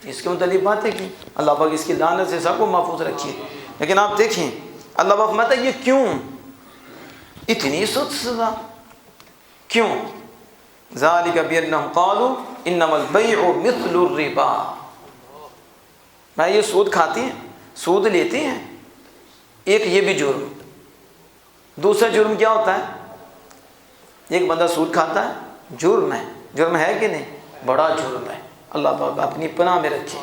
اس کے متعلق باتیں کی، اللہ پاک اس کی لعنت سے سب کو محفوظ رکھیے۔ لیکن آپ دیکھیں اللہ پاک فرماتا ہے یہ کیوں اتنی سخت سزا کیوں؟ ذالک بانہم قالوا انما البیع مثل الربا، میں یہ سود کھاتے ہیں، سود لیتے ہیں، ایک یہ بھی جرم۔ دوسرا جرم کیا ہوتا ہے؟ ایک بندہ سود کھاتا ہے، جرم ہے، جرم ہے کہ نہیں؟ بڑا جرم ہے، اللہ پاک اپنی پناہ میں رکھے۔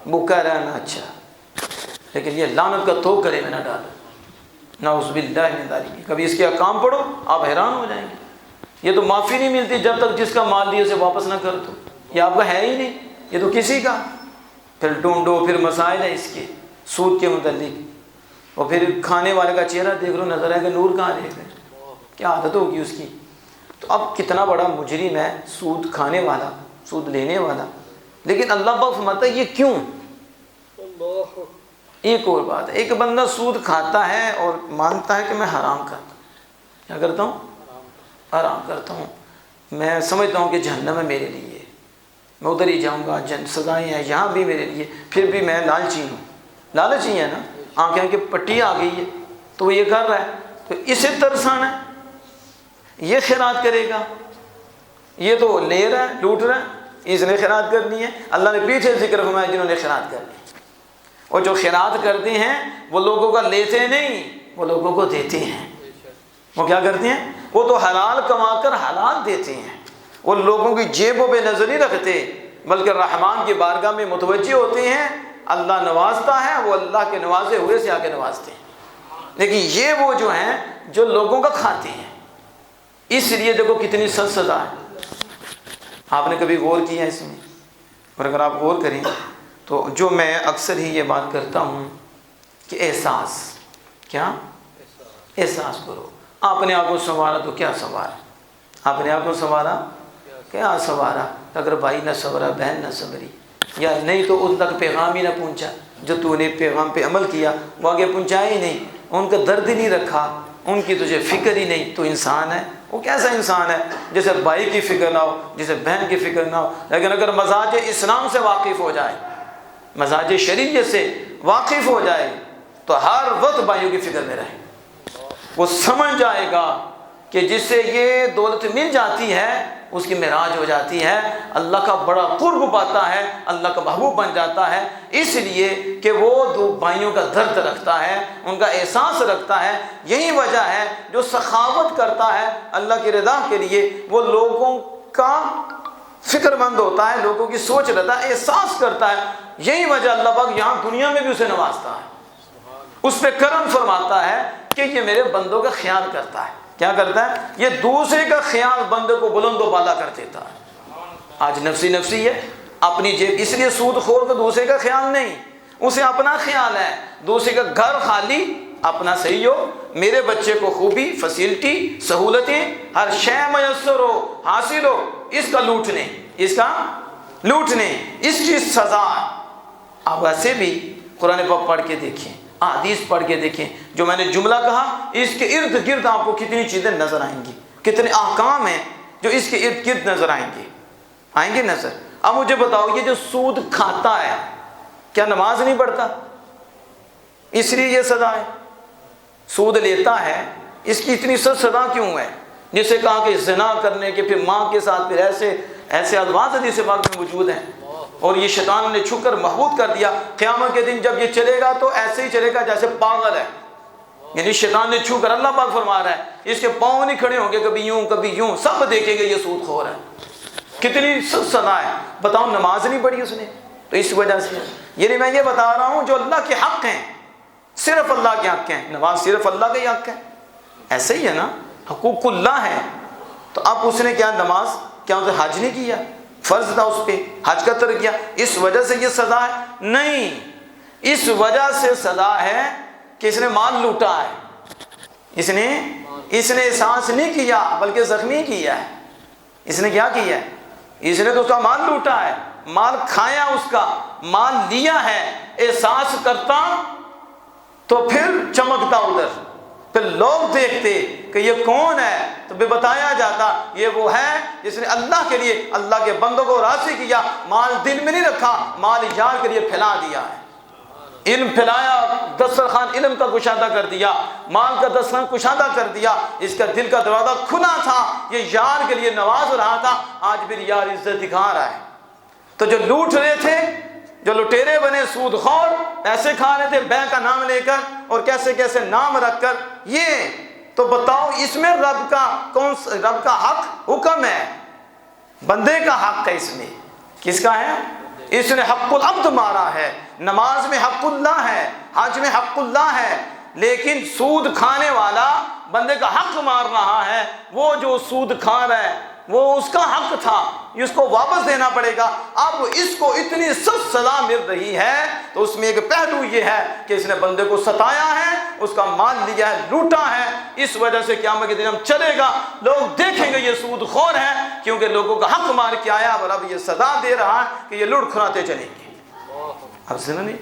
بھوکا رہنا اچھا، لیکن یہ لعنت کا تو گلے میں نہ ڈالو، نعوذ باللہ من ذالک۔ کبھی اس کے احکام پڑھو آپ حیران ہو جائیں گے۔ یہ تو معافی نہیں ملتی جب تک جس کا مال لیا اسے واپس نہ کر دو، یہ آپ کا ہے ہی نہیں، یہ تو کسی کا۔ پھر ڈھونڈو، پھر مسائل ہیں اس کے سود کے متعلق، اور پھر کھانے والے کا چہرہ دیکھ لو، نظر آئے کہ نور کہاں دیکھ رہے، کیا عادت ہوگی اس کی۔ تو اب کتنا بڑا مجرم ہے سود کھانے والا، سود لینے والا، لیکن اللہ پاک فرماتا ہے یہ کیوں؟ ایک اور بات ہے، ایک بندہ سود کھاتا ہے اور مانتا ہے کہ میں حرام کرتا ہوں، کیا کرتا ہوں؟ حرام کرتا ہوں، میں سمجھتا ہوں کہ جہنم ہے میرے لیے، میں ادھر ہی جاؤں گا، سزائیں ہیں یہاں بھی میرے لیے، پھر بھی میں لالچی ہوں۔ لالچی ہے نا، آنکھیں کی پٹی آ گئی ہے تو وہ یہ کر رہا ہے، تو اسے ترسانا ہے، یہ خیرات کرے گا، یہ تو لے رہا ہے، لوٹ رہا ہے، اس نے خیرات کرنی ہے۔ اللہ نے پیچھے ذکر فرمایا جنہوں نے خیرات کرنی، اور جو خیرات کرتے ہیں وہ لوگوں کا لیتے نہیں، وہ لوگوں کو دیتے ہیں۔ وہ کیا کرتے ہیں؟ وہ تو حلال کما کر حلال دیتے ہیں، وہ لوگوں کی جیبوں پہ نظر نہیں رکھتے، بلکہ رحمان کی بارگاہ میں متوجہ ہوتے ہیں، اللہ نوازتا ہے، وہ اللہ کے نوازے ہوئے سے آگے نوازتے ہیں۔ لیکن یہ وہ جو ہیں جو لوگوں کا کھاتے ہیں، اس لیے دیکھو کتنی سخت سزا ہے۔ آپ نے کبھی غور کیا اس میں؟ اور اگر آپ غور کریں تو جو میں اکثر ہی یہ بات کرتا ہوں کہ احساس، کیا احساس کرو، آپ نے آپ کو سنوارا تو کیا سنوارا، آپ نے آپ کو سنوارا کیا سنوارا، اگر بھائی نہ سنورا، بہن نہ سنوری، یا نہیں تو ان تک پیغام ہی نہ پہنچا، جو تو نے پیغام پہ عمل کیا وہ آگے پہنچایا ہی نہیں، ان کا درد ہی نہیں رکھا، ان کی تجھے فکر ہی نہیں، تو انسان ہے وہ کیسا انسان ہے جیسے بھائی کی فکر نہ ہو، جیسے بہن کی فکر نہ ہو۔ لیکن اگر مزاج اسلام سے واقف ہو جائے، مزاج شریعت سے واقف ہو جائے تو ہر وقت بھائیوں کی فکر میں رہے، وہ سمجھ جائے گا کہ جس سے یہ دولت مل جاتی ہے اس کی معراج ہو جاتی ہے، اللہ کا بڑا قرب پاتا ہے، اللہ کا محبوب بن جاتا ہے، اس لیے کہ وہ دو بھائیوں کا درد رکھتا ہے، ان کا احساس رکھتا ہے۔ یہی وجہ ہے جو سخاوت کرتا ہے اللہ کی رضا کے لیے، وہ لوگوں کا فکر مند ہوتا ہے، لوگوں کی سوچ رہتا ہے، احساس کرتا ہے۔ یہی وجہ اللہ پاک یہاں دنیا میں بھی اسے نوازتا ہے، اس پہ کرم فرماتا ہے کہ یہ میرے بندوں کا خیال کرتا ہے۔ کیا کرتا ہے؟ یہ دوسرے کا خیال بندے کو بلند و بالا کر دیتا ہے۔ آج نفسی نفسی ہے، اپنی جیب، اس لیے سود خور کو دوسرے کا خیال نہیں، اسے اپنا خیال ہے، دوسرے کا گھر خالی، اپنا صحیح ہو، میرے بچے کو خوبی، فیسلٹی، سہولتیں، ہر شے میسر ہو، حاصل ہو، اس کا لوٹنے، اس کا لوٹنے، اس کی سزا۔ آپ ایسے بھی قرآن پاک پڑھ کے دیکھیں، حدیث پڑھ کے دیکھیں، جو میں نے جملہ کہا اس کے ارد گرد آپ کو کتنی چیزیں نظر آئیں گی، کتنے احکام ہیں جو اس کے ارد گرد نظر آئیں گے نظر۔ اب مجھے بتاؤ، یہ جو سود کھاتا ہے کیا نماز نہیں پڑھتا؟ اس لیے یہ سزا ہے۔ سود لیتا ہے، اس کی اتنی سخت سزا کیوں ہے؟ جسے کہا کہ زنا کرنے کے پھر ماں کے ساتھ پھر ایسے الفاظ حدیث پاک میں موجود ہیں، اور یہ شیطان نے چھپ کر محبوط کر دیا۔ قیامت کے دن جب یہ چلے گا تو ایسے ہی چلے گا جیسے پاگل ہے، یعنی شیطان نے چھو کر، اللہ پاک فرما رہا ہے اس کے پاؤں نہیں کھڑے ہوں گے، کبھی یوں کبھی یوں، سب دیکھیں گے یہ سود خور ہے۔ کتنی سخت سزا ہے، بتاؤ نماز نہیں پڑھی اس نے، تو اس وجہ سے، یعنی میں یہ بتا رہا ہوں جو اللہ کے حق ہیں، صرف اللہ کے حق ہیں، نماز صرف اللہ کا ہی حق ہے، ایسے ہی ہے نا، حقوق اللہ ہے۔ تو اب اس نے کیا نماز، کیا اسے حج نہیں کیا؟ فرض تھا اس پہ، حج کا ترک کیا، اس وجہ سے یہ سزا ہے؟ نہیں، اس وجہ سے سزا ہے کہ اس نے مال لوٹا ہے، اس نے احساس نہیں کیا بلکہ زخمی کیا ہے۔ اس نے کیا کیا ہے؟ اس نے تو اس کا مال لوٹا ہے، مال کھایا، اس کا مال لیا ہے، احساس کرتا تو پھر چمکتا ادھر، پھر لوگ دیکھتے کہ یہ کون ہے تو بھی بتایا جاتا یہ وہ ہے جس نے اللہ کے لیے اللہ کے بندوں کو راضی کیا، مال دل میں نہیں رکھا، مال یار کے لیے پھیلا دیا ہے، علم پھیلایا، دسترخوان علم کا کشادہ کر دیا، مال کا دسترخوان کشادہ کر دیا، اس کا دل کا دروازہ کھلا تھا، یہ یار کے لیے نواز رہا تھا، آج بھی یار عزت دکھا رہا ہے۔ تو جو لوٹ رہے تھے، جو لٹیرے بنے سود خور، پیسے کھا رہے تھے بینک کا نام لے کر اور کیسے کیسے نام رکھ کر، یہ تو بتاؤ اس میں رب کا حق حکم ہے، بندے کا حق ہے، اس میں کس کا ہے؟ اس نے حق العبد مارا ہے، نماز میں حق اللہ ہے، حج میں حق اللہ ہے، لیکن سود کھانے والا بندے کا حق مار رہا ہے، وہ جو سود کھا رہا ہے وہ اس کا حق تھا، اس کو واپس دینا پڑے گا۔ اب اس کو اتنی سخت سزا مل رہی ہے تو اس میں ایک پہلو یہ ہے کہ اس نے بندے کو ستایا ہے، اس کا مال لیا ہے، لوٹا ہے، اس وجہ سے قیامت کے دن ہم چلے گا، لوگ دیکھیں گے یہ سود خور ہے کیونکہ لوگوں کا حق مار کے آیا اور اب یہ سزا دے رہا ہے کہ یہ لوٹ کھراتے چلیں گے۔ اب سنیں،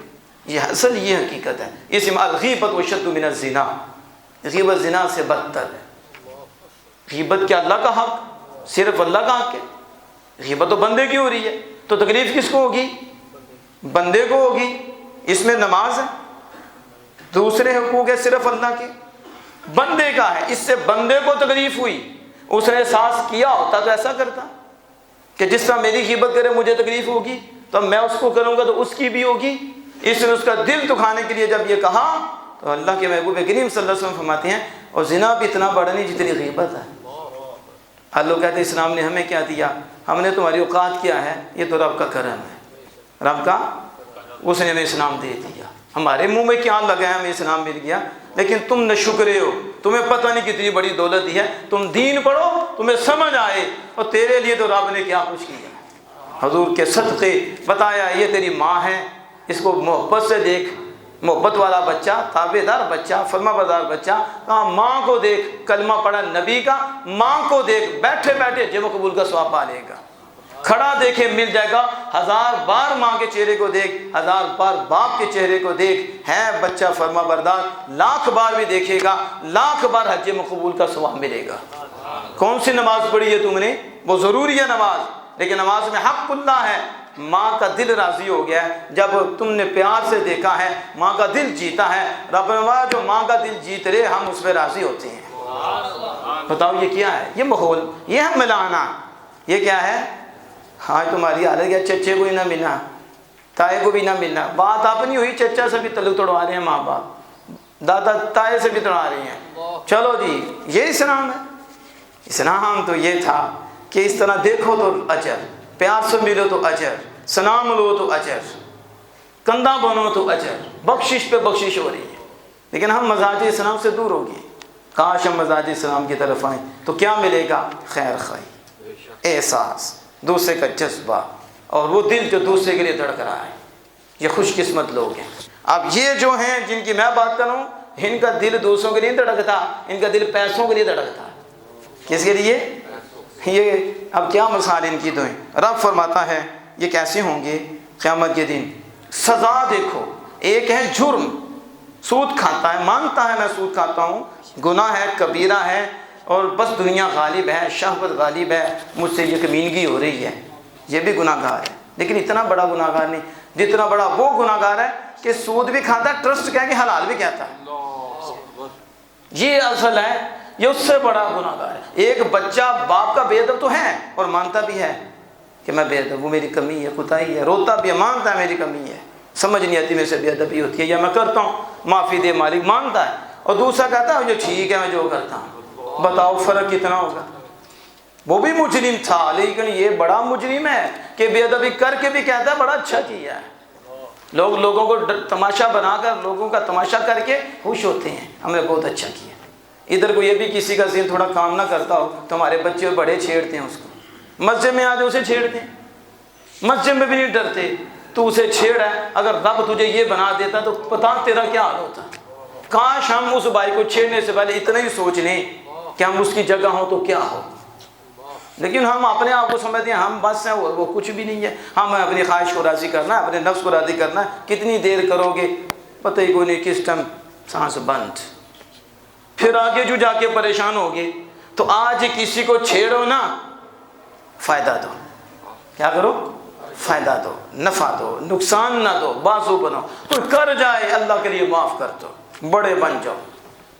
یہ اصل یہ حقیقت ہے، اس میں الغیبت واشد من الزنا، غیبت زنا سے بدتر ہے۔ غیبت کیا اللہ کا حق؟ صرف اللہ کا حق ہے، غیبت تو بندے کی ہو رہی ہے، تو تکلیف کس کو ہوگی؟ بندے کو ہوگی۔ اس میں نماز ہے، دوسرے حقوق ہے صرف اللہ کے، بندے کا ہے، اس سے بندے کو تکلیف ہوئی، اس نے احساس کیا ہوتا تو ایسا کرتا کہ جس طرح میری غیبت کرے مجھے تکلیف ہوگی تو میں اس کو کروں گا تو اس کی بھی ہوگی۔ اس نے اس کا دل دکھانے کے لیے جب یہ کہا تو اللہ کے محبوب کریم صلی اللہ علیہ وسلم فرماتے ہیں اور زنا بھی اتنا بڑا نہیں جتنی غیبت ہے۔ ہر لوگ کہتے ہیں اسلام نے ہمیں کیا دیا، ہم نے تمہاری اوقات کیا ہے، یہ تو رب کا کرم ہے، رب کا، اس نے ہمیں اسلام دے دیا، ہمارے منہ میں کیا لگا ہے، ہمیں اسلام مل گیا، لیکن تم نہ شکرے ہو، تمہیں پتہ نہیں کتنی بڑی دولت دی ہے، تم دین پڑھو تمہیں سمجھ آئے، اور تیرے لیے تو رب نے کیا کچھ کیا۔ حضور کے صدقے بتایا یہ تیری ماں ہے، اس کو محبت سے دیکھ، محبت والا بچہ، تابعدار بچہ، فرما بردار بچہ، کہاں ماں کو دیکھ، کلمہ پڑھا نبی کا، ماں کو دیکھ، بیٹھے بیٹھے جمع قبول کا ثواب پا لے گا، کھڑا دیکھے مل جائے گا، 1000 بار ماں کے چہرے کو دیکھ، 1000 بار باپ کے چہرے کو دیکھ، ہے بچہ فرما بردار، 1,00,000 بار بھی دیکھے گا، 1,00,000 بار حج مقبول کا ثواب ملے گا۔ کون سی نماز پڑھی ہے تم نے؟ وہ ضروری ہے نماز، لیکن نماز میں حق اللہ ہے، ماں کا دل راضی ہو گیا ہے، جب تم نے پیار سے دیکھا ہے، ماں کا دل جیتا ہے، رب نے فرمایا جو ماں کا دل جیت رہے ہم اس پہ راضی ہوتے ہیں۔ بتاؤ یہ کیا ہے؟ یہ ماحول، یہ ہے ملانا، یہ کیا ہے؟ ہاں تمہاری حالت کیا، چچے کو ہی نہ ملنا، تائے کو بھی نہ ملنا، بات اپنی ہوئی، چچا سے بھی تعلق توڑوا رہے ہیں ماں باپ، دادا تائے سے بھی توڑوا رہے ہیں، چلو جی یہ اسلام ہے۔ اسلام تو یہ تھا کہ اس طرح دیکھو تو اجر، پیار سے ملو تو اجر، سلام لو تو اجر، کندھا بنو تو اجر، بخشش پہ بخشش ہو رہی ہے، لیکن ہم مزاج اسلام سے دور ہو گئے۔ کاش ہم مزاج اسلام کی طرف آئیں تو کیا ملے گا؟ خیر خواہی، احساس، دوسرے کا جذبہ، اور وہ دل جو دوسرے کے لیے دھڑک رہا ہے، یہ خوش قسمت لوگ ہیں۔ اب یہ جو ہیں جن کی میں بات کروں، ان کا دل دوسروں کے لیے دھڑکتا، ان کا دل پیسوں کے لیے دھڑکتا۔ کس کے لیے؟ یہ اب کیا مثال ان کی دیں؟ رب فرماتا ہے یہ کیسے ہوں گے قیامت کے دن؟ سزا دیکھو، ایک ہے جرم، سود کھاتا ہے، مانتا ہے میں سود کھاتا ہوں، گناہ ہے، کبیرہ ہے، اور بس دنیا غالب ہے، شہوت غالب ہے، مجھ سے یہ کمینگی ہو رہی ہے، یہ بھی گناہ گار ہے، لیکن اتنا بڑا گناہ گار نہیں جتنا بڑا وہ گناہ گار ہے کہ سود بھی کھاتا ہے، ٹرسٹ کہہ کے حلال بھی کہتا ہے، یہ اصل ہے، یہ اس سے بڑا گناہ گار ہے۔ ایک بچہ باپ کا بے ادب تو ہے اور مانتا بھی ہے کہ میں بے ادب، وہ میری کمی ہے، کوتاہی ہے، روتا بھی ہے، مانتا ہے میری کمی ہے، سمجھ نہیں آتی میرے سے بے ادبی ہوتی ہے یا میں کرتا ہوں، معافی دے مالک، مانتا ہے، اور دوسرا کہتا ہے جو ٹھیک ہے میں جو کرتا ہوں۔ بتاؤ فرق کتنا ہوگا؟ وہ بھی مجرم تھا لیکن یہ بڑا مجرم ہے کہ بے ادبی کر کے بھی کہتا ہے بڑا اچھا کیا ہے۔ لوگوں کو تماشا بنا کر، لوگوں کا تماشا کر کے خوش ہوتے ہیں، ہم نے بہت اچھا کیا۔ ادھر کو یہ بھی کسی کا ذہن تھوڑا کام نہ کرتا ہو تو ہمارے بچے بڑے چھیڑتے ہیں اس کو، مسجد میں آتے اسے چھیڑتے ہیں، مسجد میں بھی نہیں ڈرتے، تو اسے چھیڑ ہے، اگر رب تجھے یہ بنا دیتا تو پتا تیرا کیا حال ہوتا۔ کاش ہم اس بھائی کو چھیڑنے سے پہلے اتنا ہی سوچ لیں کہ ہم اس کی جگہ ہوں تو کیا ہو، لیکن ہم اپنے آپ کو سمجھتے ہیں ہم بس ہیں اور وہ کچھ بھی نہیں ہے، ہمیں اپنی خواہش کو راضی کرنا ہے، اپنے نفس کو راضی کرنا ہے، کتنی دیر کرو گے پتہ ہی کوئی نہیں، کس ٹائم سانس بند، پھر آگے جو جا کے پریشان ہوگے. تو آج کسی کو چھیڑو نا، فائدہ دو. کیا کرو؟ فائدہ دو، نفع دو، نقصان نہ دو، بازو بنو. کوئی کر جائے اللہ کے لیے معاف کر دو، بڑے بن جاؤ.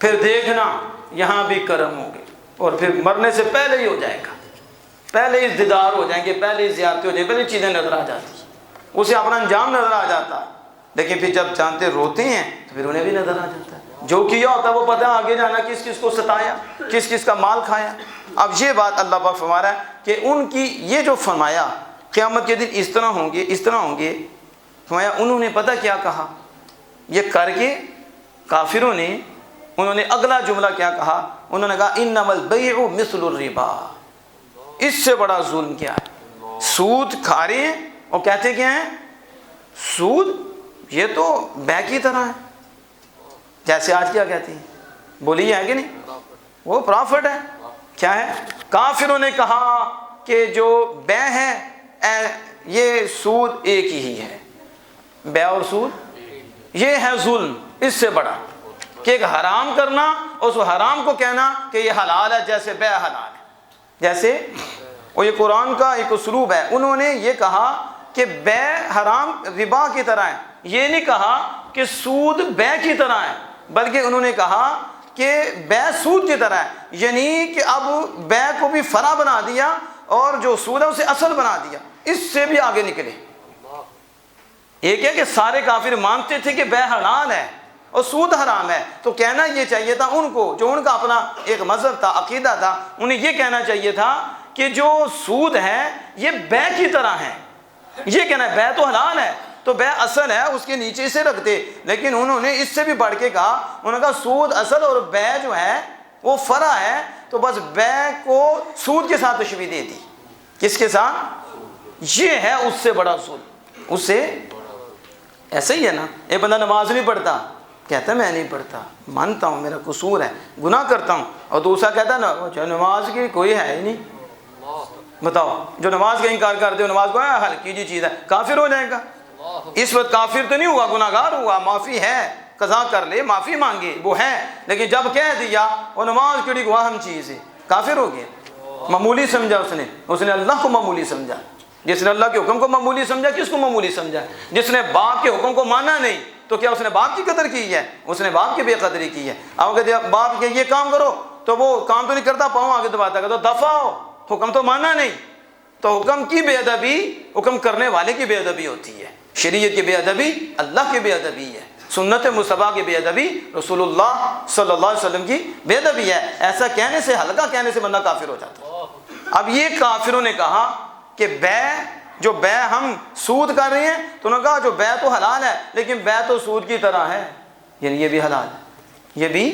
پھر دیکھنا یہاں بھی کرم ہوں گے، اور پھر مرنے سے پہلے ہی ہو جائے گا. پہلے ہی دیدار ہو جائیں گے، پہلے ہی زیارتیں ہو جائیں گی، پہلے چیزیں نظر آ جاتی ہیں، اسے اپنا انجام نظر آ جاتا ہے. لیکن پھر جب جانتے روتے ہیں تو پھر انہیں بھی نظر آ جاتا ہے جو کیا ہوتا ہے. وہ پتہ ہے آگے جانا کس کس کو ستایا، کس کس کا مال کھایا. اب یہ بات اللہ پاک فرما رہا ہے کہ ان کی یہ جو فرمایا قیامت کے دن اس طرح ہوں گے، اس طرح ہوں گے. فرمایا انہوں نے پتہ کیا کہا یہ کر کے، کافروں نے انہوں نے اگلا جملہ کیا کہا؟ انہوں نے کہا انما البیع مثل الربا. اس سے بڑا ظلم کیا ہے؟ سود کھا رہے ہیں اور کہتے کیا ہیں؟ سود یہ تو بے کی طرح ہے. جیسے آج کیا کہتے ہیں؟ بولیے ہے کہ نہیں؟ وہ پرافٹ ہے. کیا ہے؟ کافروں نے کہا کہ جو بے ہے یہ سود ایک ہی ہے. بے اور سود یہ ہے ظلم اس سے بڑا، کہ ایک حرام کرنا اور اس حرام کو کہنا کہ یہ حلال ہے، جیسے بے حلال ہے. جیسے وہ یہ قرآن کا ایک اسلوب ہے. انہوں نے یہ کہا کہ بے حرام ربا کی طرح ہے، یہ نہیں کہا کہ سود بے کی طرح ہے، بلکہ انہوں نے کہا کہ بے سود کی طرح ہے. یعنی کہ اب بے کو بھی فرع بنا دیا اور جو سود ہے اسے اصل بنا دیا. اس سے بھی آگے نکلے. ایک ہے کہ سارے کافر مانتے تھے کہ بے حلال ہے اور سود حرام ہے، تو کہنا یہ چاہیے تھا ان کو، جو ان کا اپنا ایک مذہب تھا، عقیدہ تھا، انہیں یہ کہنا چاہیے تھا کہ جو سود ہے یہ بے کی طرح ہے. یہ کہنا ہے بے تو حلال ہے تو بے اصل ہے، اس کے نیچے سے رکھتے. لیکن انہوں نے اس سے بھی بڑھ کے کہا، انہوں نے کہا سود اصل اور بے جو ہے وہ فرع ہے. تو بس بے کو سود کے ساتھ تشبیہ دے دی. کس کے ساتھ؟ یہ ہے اس سے بڑا ظلم. اس سے ایسا ہی ہے نا، ایک بندہ نماز نہیں پڑھتا، کہتا ہے میں نہیں پڑھتا، مانتا ہوں میرا قصور ہے، گناہ کرتا ہوں. اور دوسرا کہتا ہے نا نماز کی کوئی ہے ہی نہیں. بتاؤ جو نماز کا انکار کرتے ہو، نماز کو ہلکی جی چیز ہے، کافر ہو جائے گا. اس وقت کافر تو نہیں ہوا، گناہ گار ہوا، معافی ہے، قضا کر لے، معافی مانگے، وہ ہے. لیکن جب کہہ دیا وہ نماز کیڑی کو اہم چیز ہے، کافر ہو گیا. معمولی سمجھا اس نے اللہ کو معمولی سمجھا. جس نے اللہ کے حکم کو معمولی سمجھا، کس کو معمولی سمجھا؟ جس نے باپ کے حکم کو مانا نہیں، تو کیا اس نے باپ کی قدر کی ہے؟ اس نے باپ کی بے قدری کی ہے. اب اگر باپ کے یہ کام کرو تو وہ کام تو نہیں کرتا، پاؤں آگے دباتا ہے، تو دفع ہو، حکم تو مانا نہیں. تو حکم کی بے ادبی حکم کرنے والے کی بے ادبی ہوتی ہے. شریعت کی بے ادبی اللہ کی بے ادبی ہے. سنت مصطفیٰ کی بے ادبی رسول اللہ صلی اللہ علیہ وسلم کی بے ادبی ہے. ایسا کہنے سے، ہلکا کہنے سے بندہ کافر ہو جاتا ہے. اب یہ کافروں نے کہا کہ جو بے ہم سود کر رہے ہیں، تو انہوں نے کہا جو بے تو حلال ہے لیکن بے تو سود کی طرح ہے، یعنی یہ بھی حلال ہے، یہ بھی.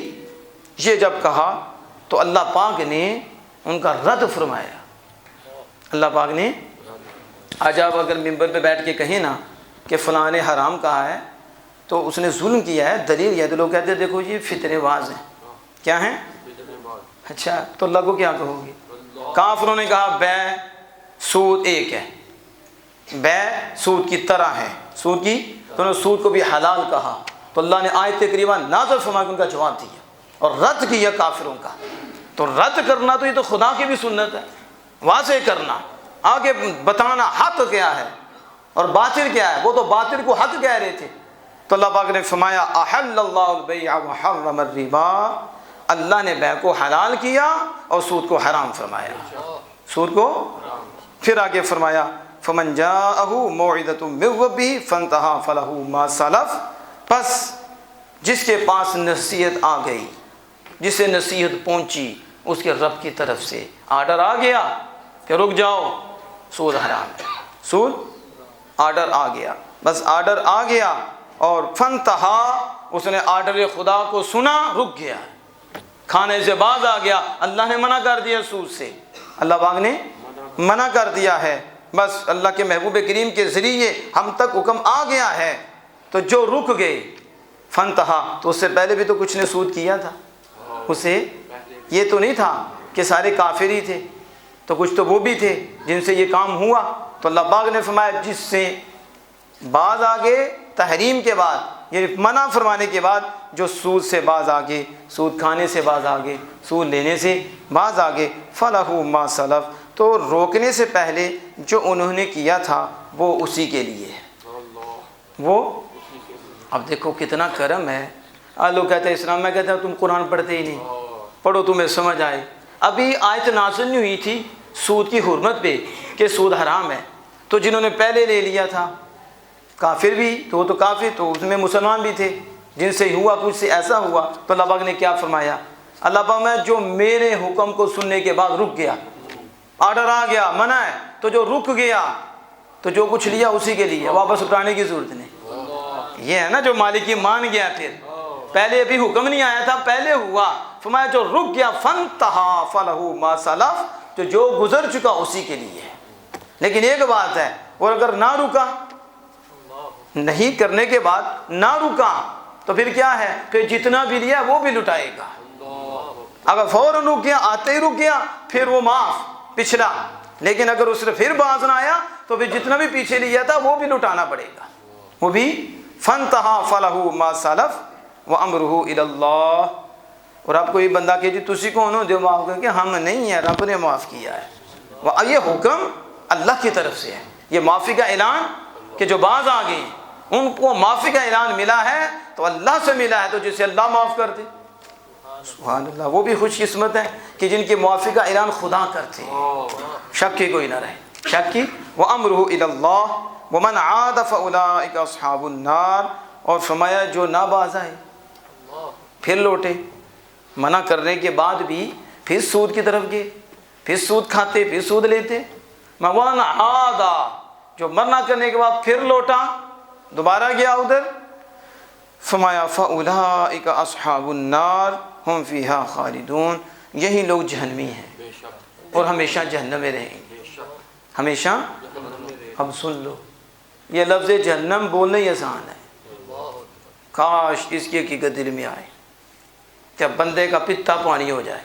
یہ جب کہا تو اللہ پاک نے ان کا رد فرمایا. اللہ پاک نے آج آپ اگر ممبر پہ بیٹھ کے کہیں نا کہ فلاں نے حرام کہا ہے تو اس نے ظلم کیا ہے، دلیل یہ، تو لوگ کہتے ہیں دیکھو یہ فتنے باز ہیں. کیا ہیں؟ اچھا تو اللہ کو کیا کہو گے؟ کافروں نے کہا بے سود ایک ہے، بے سود کی طرح ہے، سود کی، تو انہوں نے سود کو بھی حلال کہا. تو اللہ نے آیت قریبا نازل فرما کے ان کا جواب دیا اور رد کیا کافروں کا. تو رد کرنا تو یہ تو خدا کی بھی سنت ہے، واضح کرنا، آگے بتانا حق کیا ہے اور باطل کیا ہے. وہ تو باطل کو حق کہہ رہے تھے. تو اللہ پاک نے فرمایا احل اللہ البیع وحرم الربا، اللہ نے بیع کو حلال کیا اور سود کو حرام فرمایا، سود کو. پھر آگے فرمایا فمن جاءہ موعظۃ من ربہ فانتہی فلہ ما سلف، پس جس کے پاس نصیحت آ گئی، جسے نصیحت پہنچی، اس کے رب کی طرف سے آرڈر آ گیا کہ رک جاؤ، سود حرام ہے، سود، آرڈر آ گیا، بس آرڈر آ گیا. اور فانتہا، اس نے آرڈر خدا کو سنا، رک گیا، کھانے سے باز آ گیا. اللہ نے منع کر دیا سود سے، اللہ پاک نے منع کر دیا ہے. بس اللہ کے محبوب کریم کے ذریعے ہم تک حکم آ گیا ہے. تو جو رک گئے فانتہا، تو اس سے پہلے بھی تو کچھ نے سود کیا تھا، اسے یہ تو نہیں تھا کہ سارے کافر ہی تھے، تو کچھ تو وہ بھی تھے جن سے یہ کام ہوا. تو اللہ پاک نے فرمایا جس سے باز آ گئے تحریم کے بعد یعنی منع فرمانے کے بعد جو سود سے باز آگے، سود کھانے سے باز آگے، سود لینے سے باز آگے، فَلَهُ مَا سَلَف، تو روکنے سے پہلے جو انہوں نے کیا تھا وہ اسی کے لیے ہے۔ وہ اب دیکھو کتنا کرم ہے۔ لوگ کہتے ہیں اسلام میں کہتے ہیں تم قرآن پڑھتے ہی نہیں، پڑھو تمہیں سمجھ آئے۔ ابھی آیت نازل نہیں ہوئی تھی سود کی حرمت پہ کہ سود حرام ہے، تو جنہوں نے پہلے لے لیا تھا کافر بھی، تو وہ تو کافر، تو اس میں مسلمان بھی تھے، جن سے ہوا کچھ سے ایسا ہوا تو اللہ پاک نے کیا فرمایا؟ اللہ پاک میں جو میرے حکم کو سننے کے بعد رک گیا، آرڈر آ گیا منع ہے، تو جو رک گیا تو جو کچھ لیا اسی کے لیے، واپس اٹھانے کی ضرورت نہیں۔ یہ ہے نا جو مالکی مان گیا، پھر پہلے ابھی حکم نہیں آیا تھا، پہلے ہوا، فرمایا جو رک گیا فَانْتَهَا فَلَهُ مَا سَلَف، تو جو گزر چکا اسی کے لیے۔ لیکن ایک بات ہے، اور اگر نہ رکا، نہیں کرنے کے بعد نہ رکا تو پھر کیا ہے؟ پھر جتنا بھی لیا وہ بھی لٹائے گا۔ اگر فوراً رک گیا، آتے ہی رک گیا، پھر وہ معاف پچھلا، لیکن اگر اس نے پھر باز نہ آیا تو پھر جتنا بھی پیچھے لیا تھا وہ بھی لٹانا پڑے گا، وہ بھی۔ فَانْتَهَا فَلَهُ مَا سَلَف وَأَمْرُهُ إِلَى اللَّهِ۔ اور آپ کو یہ بندہ کہ جی تسی کون ہو جو معاف کر کے؟ ہم نہیں ہیں، رب نے معاف کیا ہے۔ یہ حکم اللہ کی طرف سے ہے، یہ معافی کا اعلان کہ جو باز آ گئے ان کو معافی کا اعلان ملا ہے تو اللہ سے ملا ہے، تو جسے اللہ معاف کر دے، سبحان اللہ، وہ بھی خوش قسمت ہے کہ جن کی معافی کا اعلان خدا کرتے ہیں، شک کی کوئی نہ رہے، شک کی۔ وَأَمْرُهُ إِلَى اللَّهِ وَمَنْ عَادَ فَأُولَٰئِكَ أَصْحَابُ النَّارِ، اور فرمایا جو نہ باز آئے پھر لوٹے، منع کرنے کے بعد بھی پھر سود کی طرف گئے، پھر سود کھاتے، پھر سود لیتے۔ مَوَنْ عَادَ، جو منع کرنے کے بعد پھر لوٹا، دوبارہ گیا ادھر، فرمایا فَأُولَٰئِكَ أَصْحَابُ النَّارِ هُمْ فِيهَا خَالِدُونَ، یہی لوگ جہنمی ہیں اور ہمیشہ جہنم میں رہیں گے، ہمیشہ۔ اب سن لو، یہ لفظ جہنم بولنا ہی آسان ہے، کاش اس کی حقیقت دل میں آئے، جب بندے کا پتا پانی ہو جائے،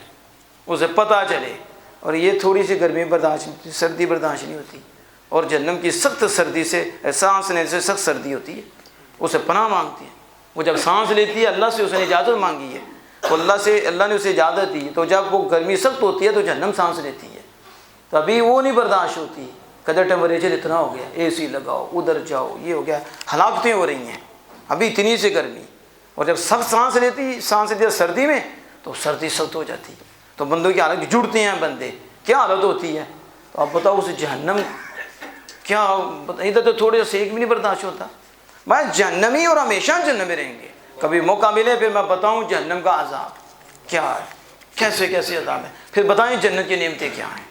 اسے پتہ چلے۔ اور یہ تھوڑی سی گرمی برداشت، سردی برداشت نہیں ہوتی، اور جہنم کی سخت سردی سے، سانس لینے سے سخت سردی ہوتی ہے، اسے پناہ مانگتی ہے۔ وہ جب سانس لیتی ہے اللہ سے اس نے اجازت مانگی ہے، تو اللہ نے اسے اجازت دی، تو جب وہ گرمی سخت ہوتی ہے تو جہنم سانس لیتی ہے، تو ابھی وہ نہیں برداشت ہوتی، قدر ٹمپریچر اتنا ہو گیا، اے سی لگاؤ، ادھر جاؤ، یہ ہو گیا، ہلاکتیں ہو رہی ہیں ابھی اتنی سی گرمی، اور جب سخت سانس لیتی ہے سردی میں تو سردی سخت ہو جاتی، تو بندوں کی حالت جڑتے ہیں، بندے کیا حالت ہوتی ہے۔ تو آپ بتاؤ اس جہنم کیا، ادھر تو تھوڑے سیک بھی نہیں برداشت ہوتا، میں جہنمی اور ہمیشہ جہنم میں رہیں گے۔ کبھی موقع ملے پھر میں بتاؤں جہنم کا عذاب کیا ہے، کیسے کیسے عذاب ہے، پھر بتائیں جنت کی نعمتیں کیا ہیں،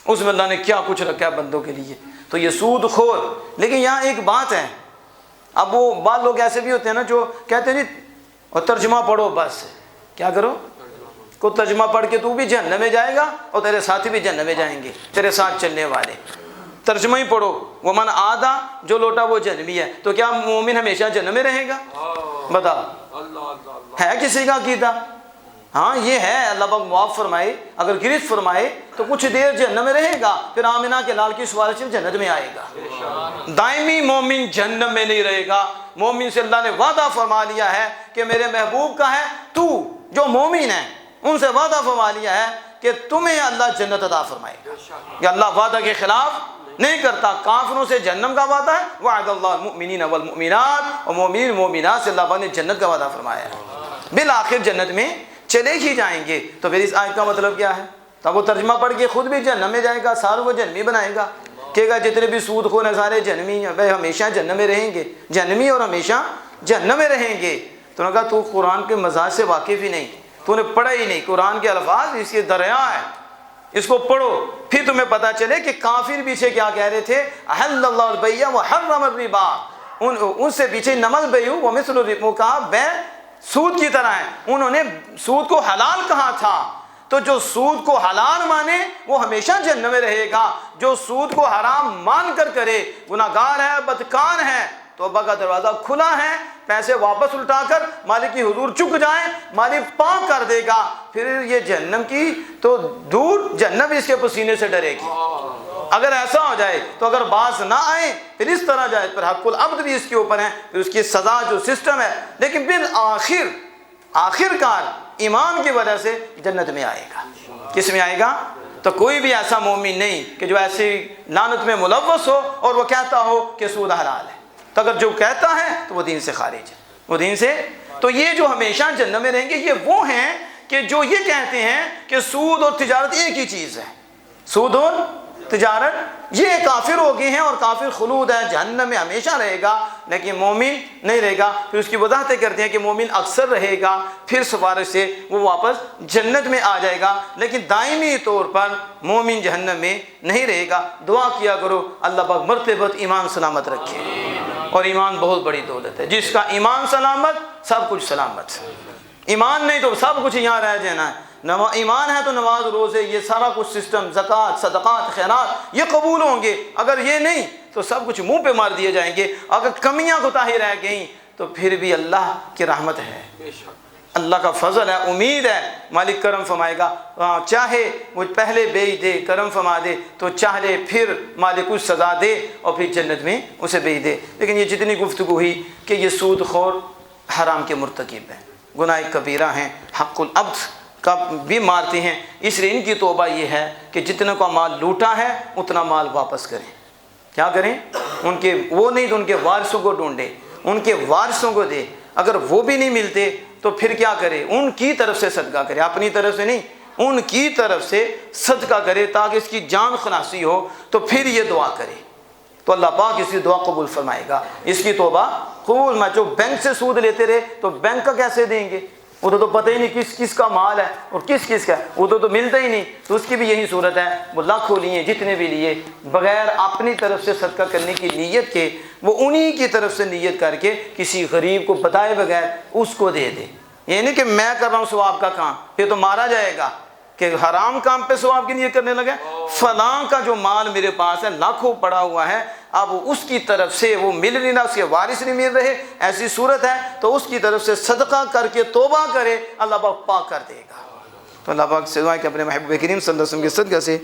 اس میں اللہ نے کیا کچھ رکھا ہے بندوں کے لیے۔ تو یہ سود خور۔ لیکن یہاں ایک بات ہے، اب وہ بعض لوگ ایسے بھی ہوتے ہیں نا جو کہتے ہیں جی اور ترجمہ پڑھو، بس کیا کرو، کو ترجمہ پڑھ کے تو بھی جہنم میں جائے گا اور تیرے ساتھی بھی جہنم میں جائیں گے، تیرے ساتھ چلنے والے، ترجمہ ہی پڑھو۔ ومن عادا، جو لوٹا وہ جہنمی ہے، تو کیا مومن ہمیشہ جہنم میں رہے گا؟ بتا، ہے کسی کا عقیدہ؟ ہاں یہ ہے، اللہ پاک معاف فرمائے، اگر گرفت فرمائے تو کچھ دیر جہنم میں رہے گا، پھر آمنہ کے لال کی سفارش سے جنت میں آئے گا۔ دائمی مومن جہنم میں نہیں رہے گا۔ مومن سے اللہ نے وعدہ فرما لیا ہے کہ میرے محبوب کا ہے، تو جو مومن ہے ان سے وعدہ فرما لیا ہے کہ تمہیں اللہ جنت عطا فرمائے گا۔ کہ اللہ وعدہ کے خلاف نہیں کرتا، کافروں سے جہنم کا وعدہ ہے، وعد اللہ المؤمنین والمؤمنات، اور مومن مومنات سے اللہ نے جنت کا وعدہ فرمایا ہے، بالآخر جنت میں چلے ہی جائیں گے۔ تو پھر اس آیت کا مطلب کیا ہے؟ تب وہ ترجمہ پڑھ کے خود بھی جہنم میں جائے گا، ساروں کو جہنمی بنائے گا، کہے گا جتنے بھی سود خور ہیں سارے جہنمی ہیں، بھائی ہمیشہ جہنم میں رہیں گے، جہنمی اور ہمیشہ جہنم میں رہیں گے۔ تو نے کہا تو قرآن کے مزاج سے واقف ہی نہیں، تو نے پڑھا ہی نہیں، قرآن کے الفاظ اس کے دریا ہے، اس کو پڑھو پھر تمہیں پتہ چلے کہ کافر پیچھے کیا کہہ رہے تھے، احل اللہ البیع وحرم الربا، ان سے پیچھے نمل بیع ومثل الربا کا بے سود کی طرح ہے، انہوں نے سود کو حلال کہا تھا۔ تو جو سود کو حلال مانے وہ ہمیشہ جہنم میں رہے گا، جو سود کو حرام مان کر کرے گناہگار ہے، بدکار ہے، توبہ کا دروازہ کھلا ہے، پیسے واپس الٹا کر مالک کی حضور چک جائیں، مالک پاک کر دے گا، پھر یہ جہنم کی تو دور، جہنم اس کے پسینے سے ڈرے گی۔ اگر ایسا ہو جائے تو اگر باز نہ آئے پھر اس طرح جائے پھر حق العبد بھی اس کے اوپر ہے، پھر اس کی سزا جو سسٹم ہے، لیکن بالآخر آخر کار ایمان کی وجہ سے جنت میں آئے گا۔ کس میں آئے گا؟ تو کوئی بھی ایسا مومن نہیں کہ جو ایسی لعنت میں ملوث ہو اور وہ کہتا ہو کہ سود حلال ہے، تو اگر جو کہتا ہے تو وہ دین سے خارج ہے، وہ دین سے۔ تو یہ جو ہمیشہ جنت میں رہیں گے یہ وہ ہیں کہ جو یہ کہتے ہیں کہ سود اور تجارت ایک ہی چیز ہے، سود اور تجارت، یہ کافر ہو گئے ہیں اور کافر خلود ہے، جہنم میں ہمیشہ رہے گا، لیکن مومن نہیں رہے گا۔ پھر اس کی وضاحتیں کرتے ہیں کہ مومن اکثر رہے گا، پھر سفارش سے وہ واپس جنت میں آ جائے گا، لیکن دائمی طور پر مومن جہنم میں نہیں رہے گا۔ دعا کیا کرو اللہ پاک مرتبت ایمان سلامت رکھے، اور ایمان بہت بڑی دولت ہے، جس کا ایمان سلامت سب کچھ سلامت، ایمان نہیں تو سب کچھ یہاں رہ جانا ہے۔ ایمان ہے تو نماز روزے یہ سارا کچھ سسٹم، زکوٰۃ صدقات خیرات یہ قبول ہوں گے، اگر یہ نہیں تو سب کچھ منہ پہ مار دیے جائیں گے۔ اگر کمیاں کوتاہی رہ گئیں تو پھر بھی اللہ کی رحمت ہے، اللہ کا فضل ہے، امید ہے مالک کرم فرمائے گا، چاہے وہ پہلے بھیج دے کرم فرما دے، تو چاہے پھر مالک اس سزا دے اور پھر جنت میں اسے بھیج دے۔ لیکن یہ جتنی گفتگو ہوئی کہ یہ سود خور حرام کے مرتکب ہیں، گناہ کبیرہ ہیں، حق العبد کا بھی مارتے ہیں، اس لیے ان کی توبہ یہ ہے کہ جتنا کا مال لوٹا ہے اتنا مال واپس کریں۔ کیا کریں؟ ان کے وہ نہیں تو ان کے وارثوں کو ڈھونڈے، ان کے وارثوں کو دے، اگر وہ بھی نہیں ملتے تو پھر کیا کرے؟ ان کی طرف سے صدقہ کرے، اپنی طرف سے نہیں، ان کی طرف سے صدقہ کرے تاکہ اس کی جان خلاصی ہو، تو پھر یہ دعا کرے تو اللہ پاک اس کی دعا قبول فرمائے گا، اس کی توبہ قبول۔ میں جو بینک سے سود لیتے رہے تو بینک کا کیسے دیں گے؟ وہ تو پتہ ہی نہیں کس کس کا مال ہے اور کس کس کا ہے، وہ تو ملتا ہی نہیں، تو اس کی بھی یہی صورت ہے۔ وہ لاکھوں لیے جتنے بھی لیے بغیر اپنی طرف سے صدقہ کرنے کی نیت کے، وہ انہی کی طرف سے نیت کر کے کسی غریب کو بتائے بغیر اس کو دے دے۔ یہ نہیں کہ میں کر رہا ہوں ثواب کا کام، پھر تو مارا جائے گا کہ حرام کام پہ ثواب کی نیت کرنے لگے، فلاں کا جو مال میرے پاس ہے لاکھوں پڑا ہوا ہے، اب اس کی طرف سے وہ مل نہیں رہا، اس کے وارث نہیں مل رہے، ایسی صورت ہے تو اس کی طرف سے صدقہ کر کے توبہ کرے، اللہ پاک پاک کر دے گا۔ تو اللہ پاک سے دعا ہے کہ اپنے محبوب کریم صلی اللہ علیہ وسلم کے صدقہ سے